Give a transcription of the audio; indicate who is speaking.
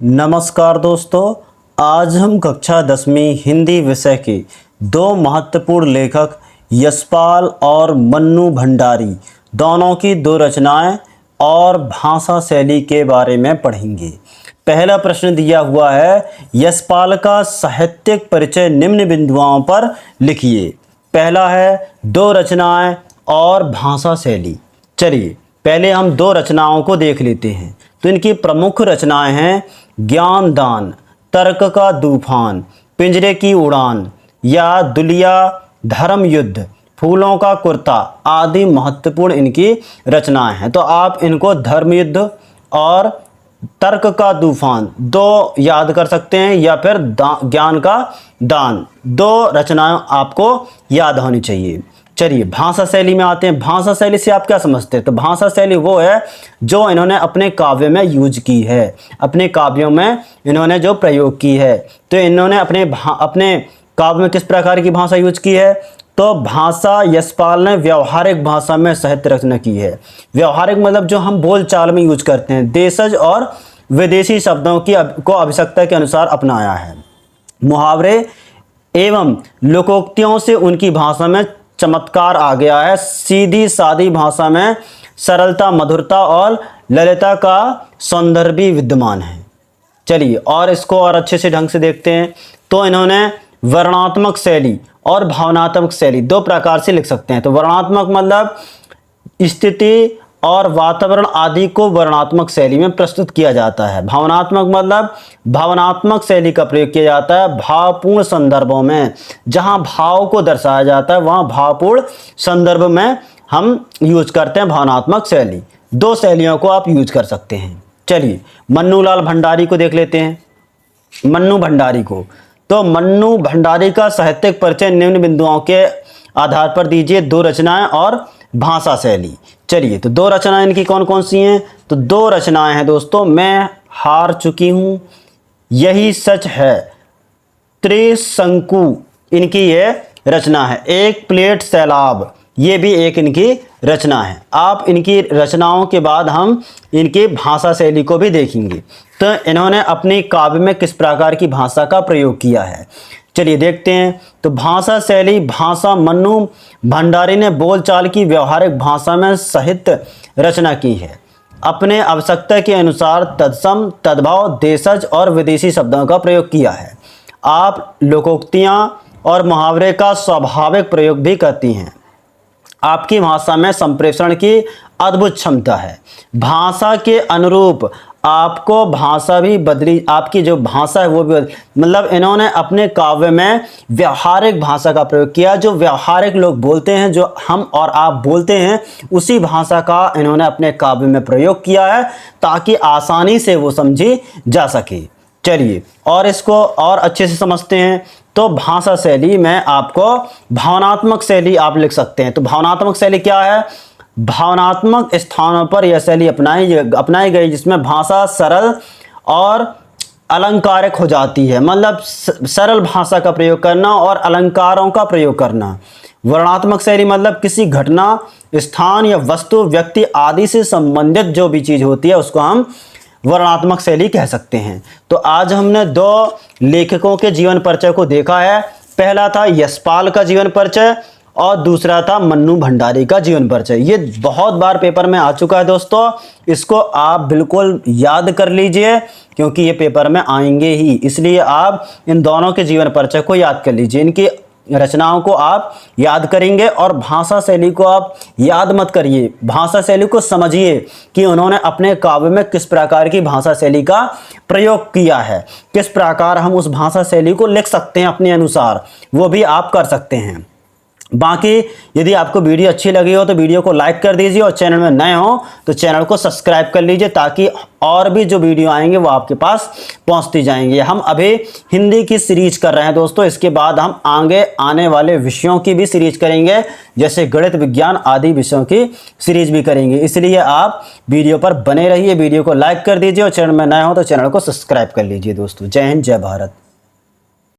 Speaker 1: नमस्कार दोस्तों, आज हम कक्षा 10वीं हिंदी विषय के दो महत्वपूर्ण लेखक यशपाल और मन्नू भंडारी दोनों की दो रचनाएं और भाषा शैली के बारे में पढ़ेंगे। पहला प्रश्न दिया हुआ है, यशपाल का साहित्यिक परिचय निम्न बिंदुओं पर लिखिए। पहला है दो रचनाएं और भाषा शैली। चलिए पहले हम दो रचनाओं को देख लेते हैं। तो इनकी प्रमुख रचनाएं हैं ज्ञान दान, तर्क का तूफान, पिंजरे की उड़ान या दुलिया, धर्म युद्ध, फूलों का कुर्ता आदि महत्वपूर्ण इनकी रचनाएं हैं। तो आप इनको धर्म युद्ध और तर्क का तूफान दो याद कर सकते हैं या फिर ज्ञान का दान, दो रचनाएं आपको याद होनी चाहिए। चलिए भाषा शैली में आते हैं। भाषा शैली से आप क्या समझते हैं? तो भाषा शैली वो है जो इन्होंने अपने काव्य में यूज की है, अपने काव्यों में इन्होंने जो प्रयोग की है। तो इन्होंने अपने काव्य में किस प्रकार की भाषा यूज की है? तो भाषा यशपाल ने व्यवहारिक भाषा में साहित्य रचना की है। व्यवहारिक मतलब जो हम बोल चाल में यूज करते हैं, देशज और विदेशी शब्दों को आवश्यकता के अनुसार अपनाया है। मुहावरे एवं लोकोक्तियों से उनकी भाषा में चमत्कार आ गया है। सीधी सादी भाषा में सरलता, मधुरता और ललिता का सौंदर्य भी विद्यमान है। चलिए और इसको और अच्छे से ढंग से देखते हैं। तो इन्होंने वर्णनात्मक शैली और भावनात्मक शैली दो प्रकार से लिख सकते हैं। तो वर्णनात्मक मतलब स्थिति और वातावरण आदि को वर्णनात्मक शैली में प्रस्तुत किया जाता है। भावनात्मक मतलब भावनात्मक शैली का प्रयोग किया जाता है भावपूर्ण संदर्भों में। जहां भाव को दर्शाया जाता है वहां भावपूर्ण संदर्भ में हम यूज करते हैं भावनात्मक शैली। दो शैलियों को आप यूज कर सकते हैं। चलिए मन्नू लाल भंडारी को देख लेते हैं। मन्नू भंडारी को, तो मन्नू भंडारी का साहित्यिक परिचय निम्न बिंदुओं के आधार पर दीजिए। दो रचनाएं और भाषा शैली। चलिए तो दो रचनाएं इनकी कौन कौन सी हैं? तो दो रचनाएं हैं दोस्तों, मैं हार चुकी हूं, यही सच है, त्रिशंकु इनकी ये रचना है। एक प्लेट सैलाब ये भी एक इनकी रचना है। आप इनकी रचनाओं के बाद हम इनकी भाषा शैली को भी देखेंगे। तो इन्होंने अपने काव्य में किस प्रकार की भाषा का प्रयोग किया है, चलिए देखते हैं। तो भाषा शैली भाषा मन्नू भंडारी ने बोलचाल की व्यवहारिक भाषा में साहित्य रचना की है। अपने आवश्यकता के अनुसार तत्सम, तद्भव, देशज और विदेशी शब्दों का प्रयोग किया है। आप लोकोक्तियां और मुहावरे का स्वाभाविक प्रयोग भी करती हैं। आपकी भाषा में संप्रेषण की अद्भुत क्षमता है। भाषा के अनुरूप आपको भाषा भी बदली, आपकी जो भाषा है वो भी मतलब इन्होंने अपने काव्य में व्यवहारिक भाषा का प्रयोग किया। जो व्यवहारिक लोग बोलते हैं, जो हम और आप बोलते हैं, उसी भाषा का इन्होंने अपने काव्य में प्रयोग किया है ताकि आसानी से वो समझी जा सके। चलिए और इसको और अच्छे से समझते हैं। तो भाषा शैली में आपको भावनात्मक शैली आप लिख सकते हैं। तो भावनात्मक शैली क्या है? भावनात्मक स्थानों पर यह शैली अपनाई गई जिसमें भाषा सरल और अलंकारिक हो जाती है। मतलब सरल भाषा का प्रयोग करना और अलंकारों का प्रयोग करना। वर्णनात्मक शैली मतलब किसी घटना, स्थान या वस्तु, व्यक्ति आदि से संबंधित जो भी चीज होती है उसको हम वर्णनात्मक शैली कह सकते हैं। तो आज हमने दो लेखकों के जीवन परिचय को देखा है। पहला था यशपाल का जीवन परिचय और दूसरा था मन्नू भंडारी का जीवन परिचय। ये बहुत बार पेपर में आ चुका है दोस्तों, इसको आप बिल्कुल याद कर लीजिए क्योंकि ये पेपर में आएंगे ही, इसलिए आप इन दोनों के जीवन परिचय को याद कर लीजिए। इनकी रचनाओं को आप याद करेंगे और भाषा शैली को आप याद मत करिए, भाषा शैली को समझिए कि उन्होंने अपने काव्य में किस प्रकार की भाषा शैली का प्रयोग किया है, किस प्रकार हम उस भाषा शैली को लिख सकते हैं अपने अनुसार, वो भी आप कर सकते हैं। बाकी यदि आपको वीडियो अच्छी लगी हो तो वीडियो को लाइक कर दीजिए और चैनल में नए हो तो चैनल को सब्सक्राइब कर लीजिए ताकि और भी जो वीडियो आएंगे वो आपके पास पहुंचती जाएंगे। हम अभी हिंदी की सीरीज कर रहे हैं दोस्तों, इसके बाद हम आगे आने वाले विषयों की भी सीरीज करेंगे, जैसे गणित, विज्ञान आदि विषयों की सीरीज भी करेंगे। इसलिए आप वीडियो पर बने रहिए, वीडियो को लाइक कर दीजिए और चैनल में नए हो तो चैनल को सब्सक्राइब कर लीजिए दोस्तों। जय हिंद, जय भारत।